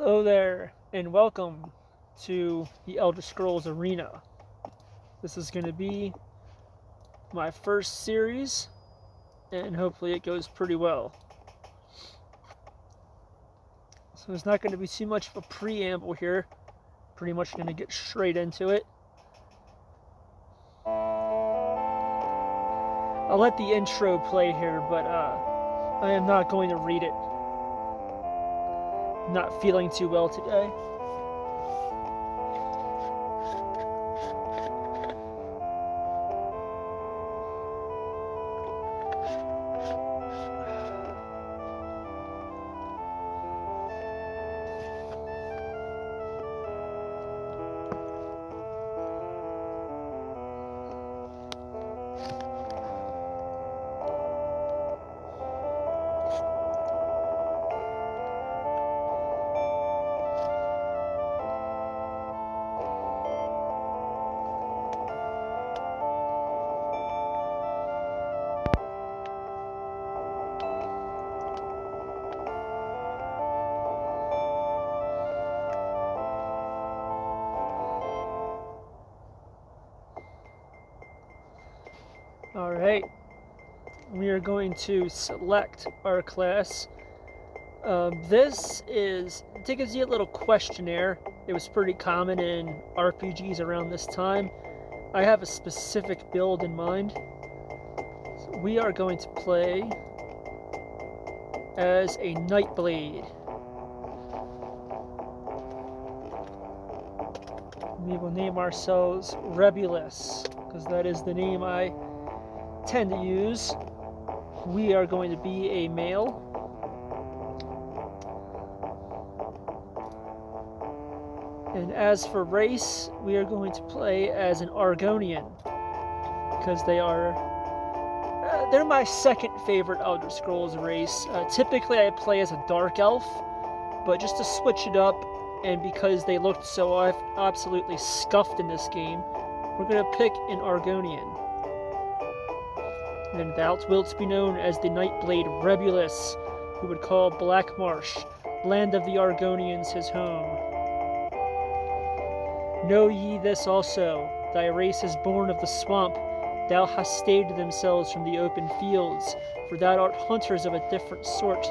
Hello there, and welcome to the Elder Scrolls Arena. This is going to be my first series, and hopefully it goes pretty well. So there's not going to be too much of a preamble here. Pretty much going to get straight into it. I'll let the intro play here, but I am not going to read it. I'm not feeling too well today. Alright, we are going to select our class. This gives you a little questionnaire. It was pretty common in RPGs around this time. I have a specific build in mind. So we are going to play as a Nightblade. We will name ourselves Rebulus, because that is the name I tend to use. We are going to be a male. And as for race, we are going to play as an Argonian, because they're my second favorite Elder Scrolls race. Typically I play as a Dark Elf, but just to switch it up, and because they looked so absolutely scuffed in this game, we're going to pick an Argonian. And thou wilt be known as the Nightblade Rebulus, who would call Blackmarsh, land of the Argonians, his home. Know ye this also, thy race is born of the swamp, thou hast staved themselves from the open fields, for thou art hunters of a different sort,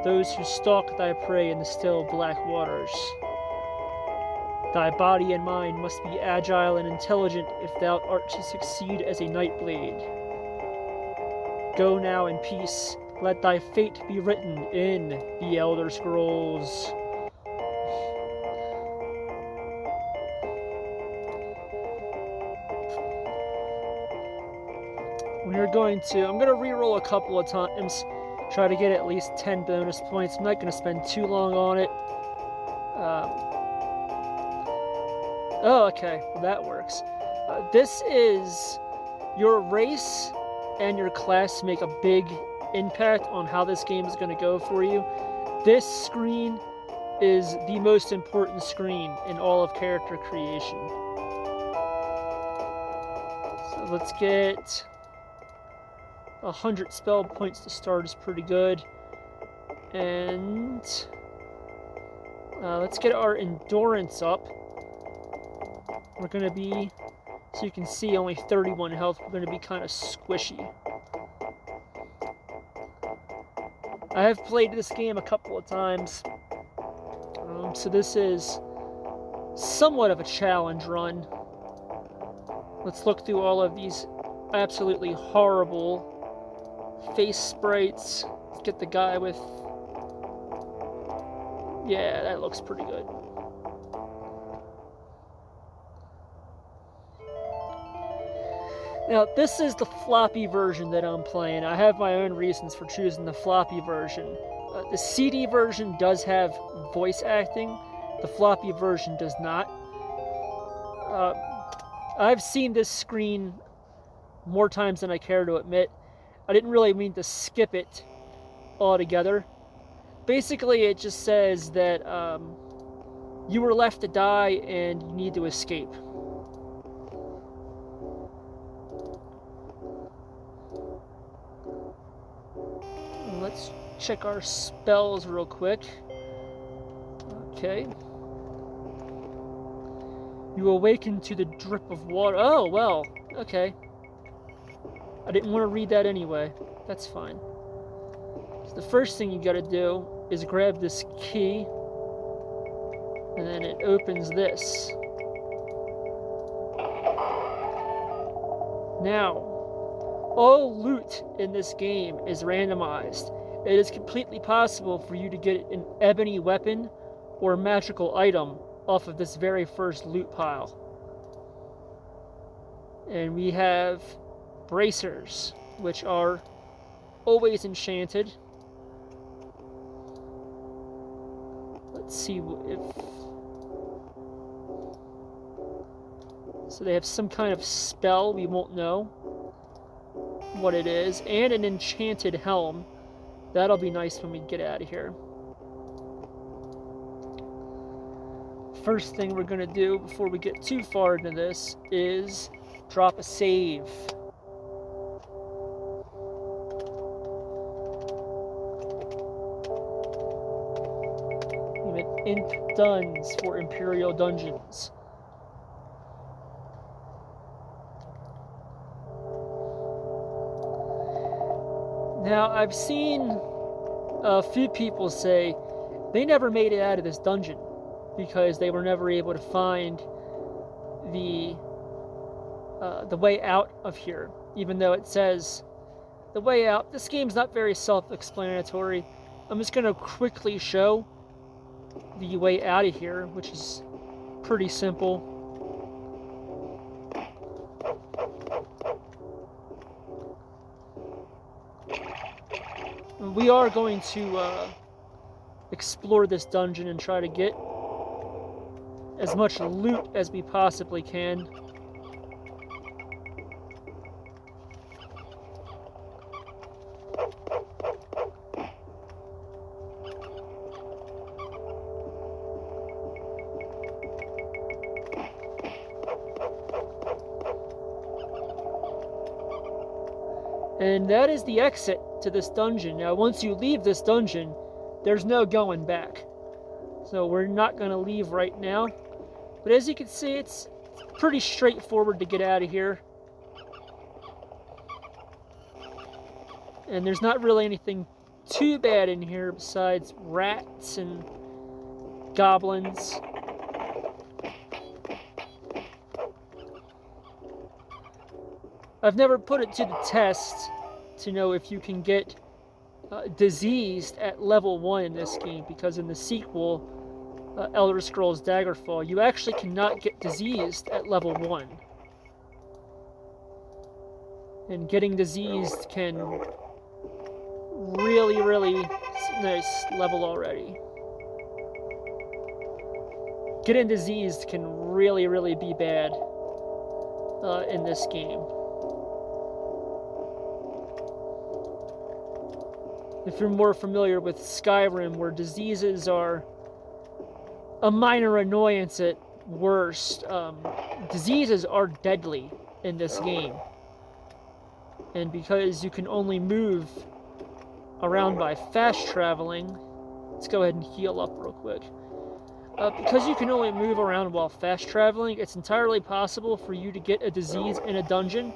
those who stalk thy prey in the still black waters. Thy body and mind must be agile and intelligent if thou art to succeed as a Nightblade. Go now in peace, let thy fate be written in the Elder Scrolls. I'm going to reroll a couple of times, try to get at least 10 bonus points. I'm not going to spend too long on it. Oh, okay, well that works. This is your race and your class make a big impact on how this game is going to go for you. This screen is the most important screen in all of character creation. So let's get 100 spell points to start is pretty good. And let's get our endurance up. We're going to be, so you can see, only 31 health. We're going to be kind of squishy. I have played this game a couple of times, so this is somewhat of a challenge run. Let's look through all of these absolutely horrible face sprites. Let's get the guy with... Yeah, that looks pretty good. Now, this is the floppy version that I'm playing. I have my own reasons for choosing the floppy version. The CD version does have voice acting. The floppy version does not. I've seen this screen more times than I care to admit. I didn't really mean to skip it altogether. Basically, it just says that you were left to die and you need to escape. Let's check our spells real quick. Okay. You awaken to the drip of water. Oh, well, okay. I didn't want to read that anyway. That's fine. So the first thing you gotta do is grab this key, and then it opens this. Now, all loot in this game is randomized. It is completely possible for you to get an ebony weapon or magical item off of this very first loot pile. And we have bracers, which are always enchanted. Let's see if... So they have some kind of spell, we won't know what it is, and an enchanted helm. That'll be nice when we get out of here. First thing we're gonna do before we get too far into this is drop a save. We have Imp Duns for Imperial Dungeons. Now, I've seen a few people say they never made it out of this dungeon because they were never able to find the way out of here, even though it says the way out. This game's not very self-explanatory. I'm just going to quickly show the way out of here, which is pretty simple. We are going to explore this dungeon and try to get as much loot as we possibly can. And that is the exit to this dungeon. Now, once you leave this dungeon, there's no going back. So we're not going to leave right now. But as you can see, it's pretty straightforward to get out of here. And there's not really anything too bad in here besides rats and goblins. I've never put it to the test to know if you can get diseased at level 1 in this game, because in the sequel, Elder Scrolls Daggerfall, you actually cannot get diseased at level 1. And getting diseased can really nice level already. Getting diseased can really be bad in this game. If you're more familiar with Skyrim, where diseases are a minor annoyance at worst, diseases are deadly in this game. And because you can only move around by fast traveling, let's go ahead and heal up real quick. Because you can only move around while fast traveling, it's entirely possible for you to get a disease in a dungeon,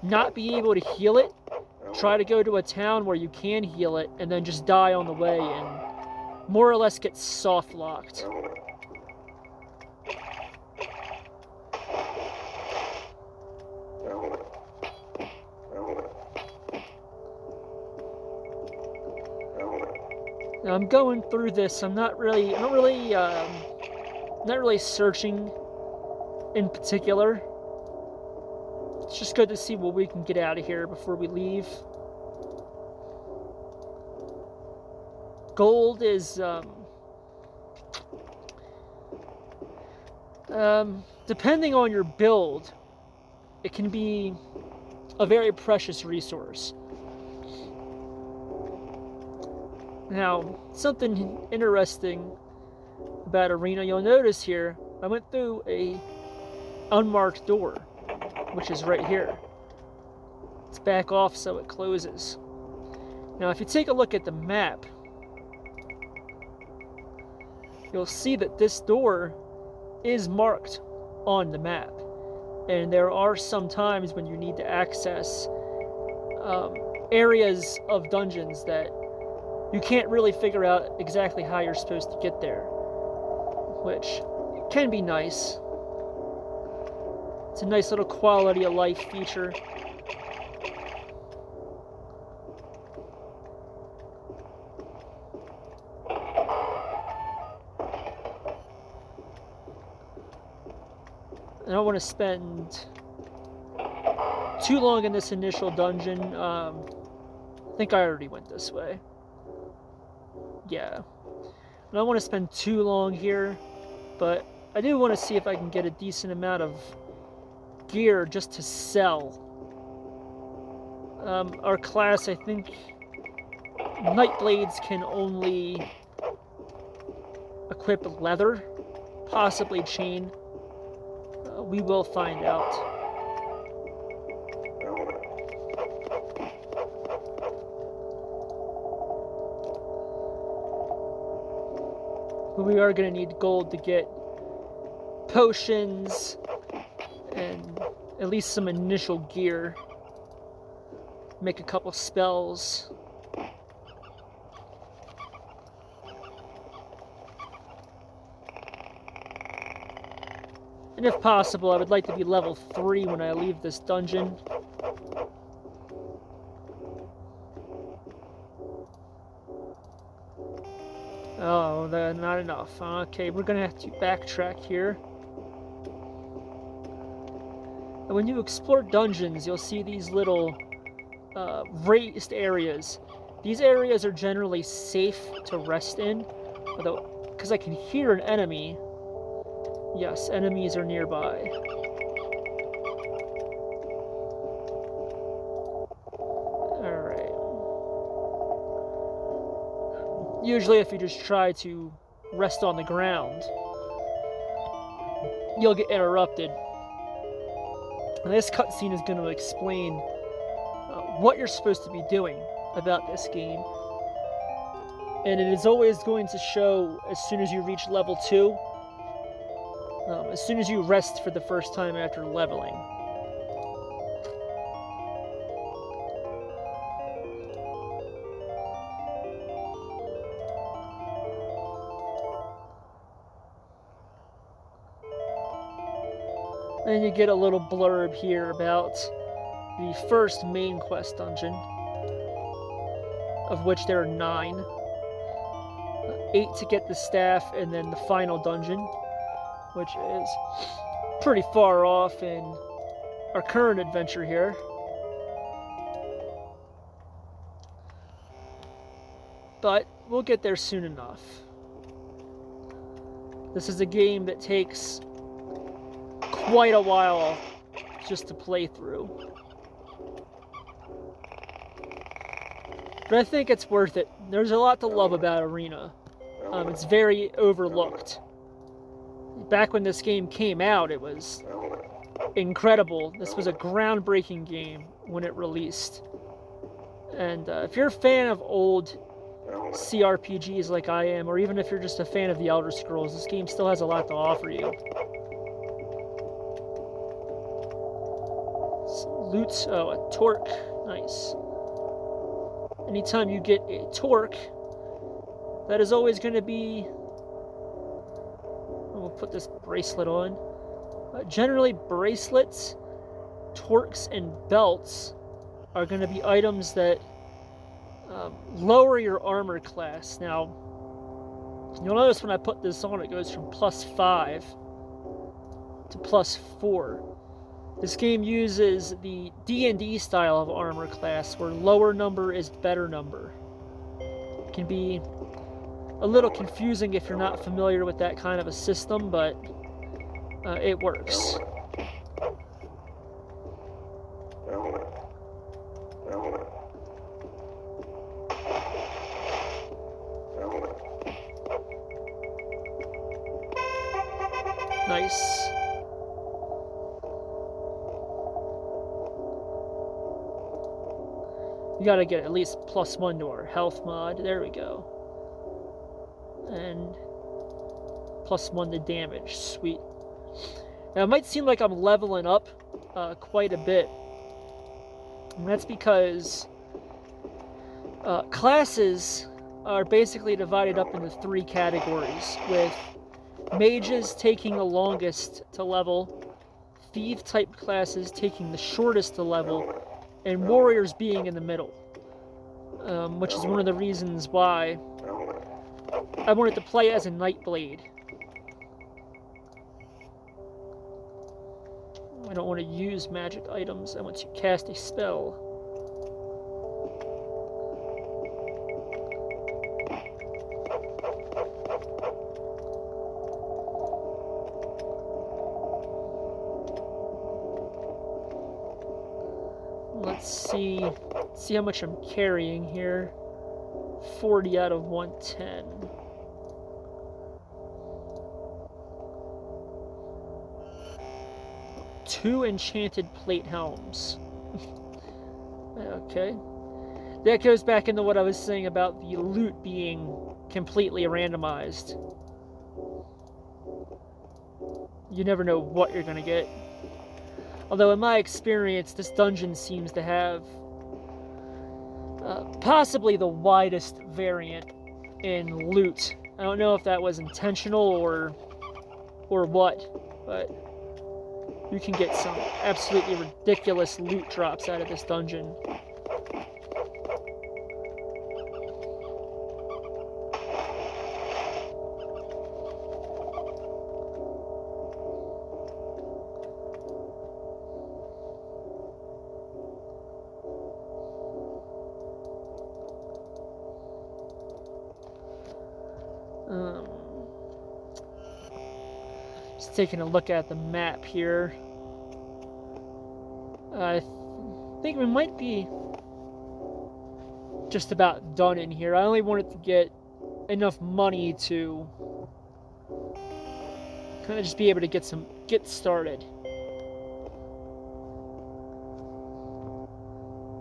not be able to heal it, try to go to a town where you can heal it, and then just die on the way and more or less get soft-locked. Now I'm going through this. I'm not really searching in particular. It's just good to see what we can get out of here before we leave. Gold is, depending on your build, it can be a very precious resource. Now, something interesting about Arena, you'll notice here, I went through a unmarked door, which is right here. It's back off so it closes. Now, if you take a look at the map, you'll see that this door is marked on the map. And there are some times when you need to access areas of dungeons that you can't really figure out exactly how you're supposed to get there, which can be nice. It's a nice little quality of life feature. I don't want to spend too long in this initial dungeon. I think I already went this way. Yeah. I don't want to spend too long here, but I do want to see if I can get a decent amount of gear just to sell. Our class, I think, Nightblades can only equip leather, possibly chain. We will find out. But we are going to need gold to get potions and at least some initial gear. Make a couple spells. And if possible, I would like to be level 3 when I leave this dungeon. Oh, not enough. Okay, we're gonna have to backtrack here. And when you explore dungeons, you'll see these little raised areas. These areas are generally safe to rest in, although, because I can hear an enemy. Yes, enemies are nearby. Alright. Usually if you just try to rest on the ground, you'll get interrupted. And this cutscene is going to explain what you're supposed to be doing about this game. And it is always going to show as soon as you reach level 2. As soon as you rest for the first time after leveling. And you get a little blurb here about the first main quest dungeon, of which there are 9. 8 to get the staff, and then the final dungeon, which is pretty far off in our current adventure here. But we'll get there soon enough. This is a game that takes quite a while just to play through. But I think it's worth it. There's a lot to love about Arena. It's very overlooked. Back when this game came out, it was incredible. This was a groundbreaking game when it released. And if you're a fan of old CRPGs like I am, or even if you're just a fan of the Elder Scrolls, this game still has a lot to offer you. Loot, oh, a torque, nice. Anytime you get a torque, that is always going to be... We'll put this bracelet on. Generally, bracelets, torques, and belts are going to be items that lower your armor class. Now, you'll notice when I put this on, it goes from +5 to +4. This game uses the D&D style of armor class, where lower number is better number. It can be a little confusing if you're not familiar with that kind of a system, but it works. Nice. We gotta get at least +1 to our health mod. There we go. And +1 to damage. Sweet. Now, it might seem like I'm leveling up quite a bit. And that's because classes are basically divided up into 3 categories, with mages taking the longest to level, thief-type classes taking the shortest to level, and warriors being in the middle. Which is one of the reasons why I wanted to play as a Nightblade. I don't want to use magic items. I want to cast a spell. Let's see how much I'm carrying here. 40 out of 110. Two enchanted plate helms. Okay. That goes back into what I was saying about the loot being completely randomized. You never know what you're gonna get. Although in my experience, this dungeon seems to have possibly the widest variant in loot. I don't know if that was intentional or what, but you can get some absolutely ridiculous loot drops out of this dungeon. Just taking a look at the map here. I think we might be just about done in here. I only wanted to get enough money to kind of just be able to get started.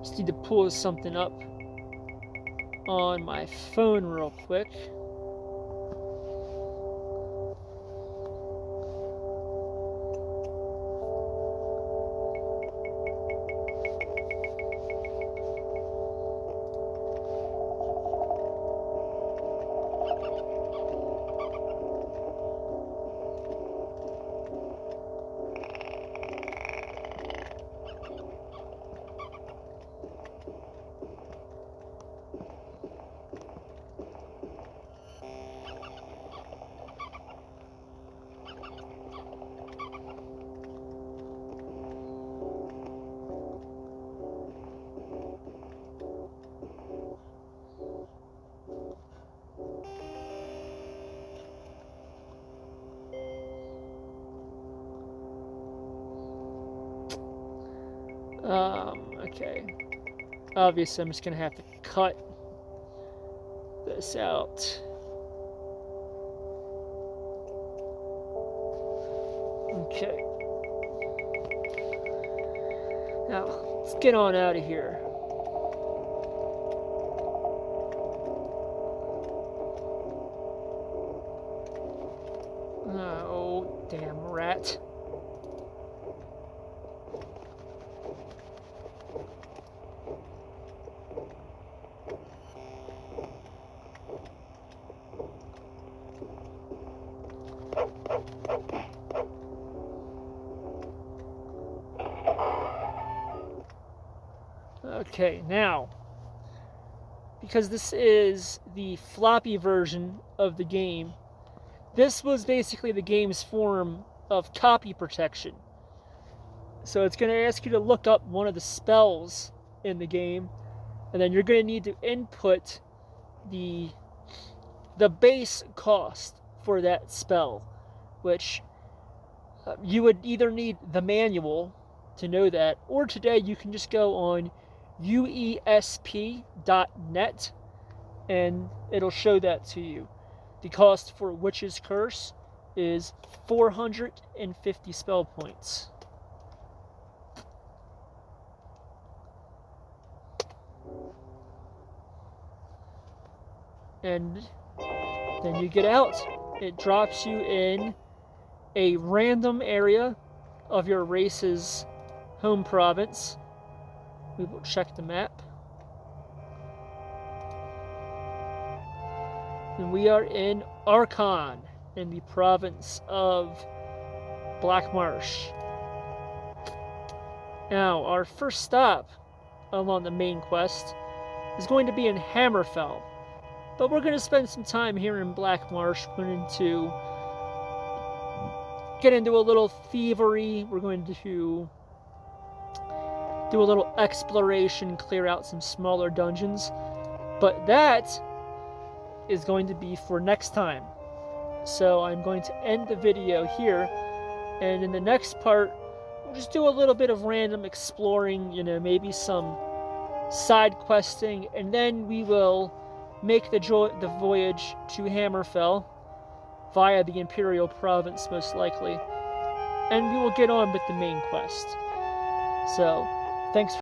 Just need to pull something up on my phone real quick. Okay. Obviously, I'm just gonna have to cut this out. Okay. Now, let's get on out of here. Oh, damn rat. Okay, now, because this is the floppy version of the game, this was basically the game's form of copy protection. So it's going to ask you to look up one of the spells in the game, and then you're going to need to input the base cost for that spell, which you would either need the manual to know that, or today you can just go on uesp.net and it'll show that to you. The cost for Witch's Curse is 450 spell points. And then you get out it drops you in a random area of your race's home province. We will check the map. And we are in Archon, in the province of Black Marsh. Now, our first stop along the main quest is going to be in Hammerfell. But we're going to spend some time here in Black Marsh. We're going to get into a little thievery. We're going to do a little exploration, clear out some smaller dungeons. But that is going to be for next time. So I'm going to end the video here. And in the next part, we'll just do a little bit of random exploring, you know, maybe some side questing, and then we will make the voyage to Hammerfell via the Imperial province, most likely, and we will get on with the main quest. So, thanks for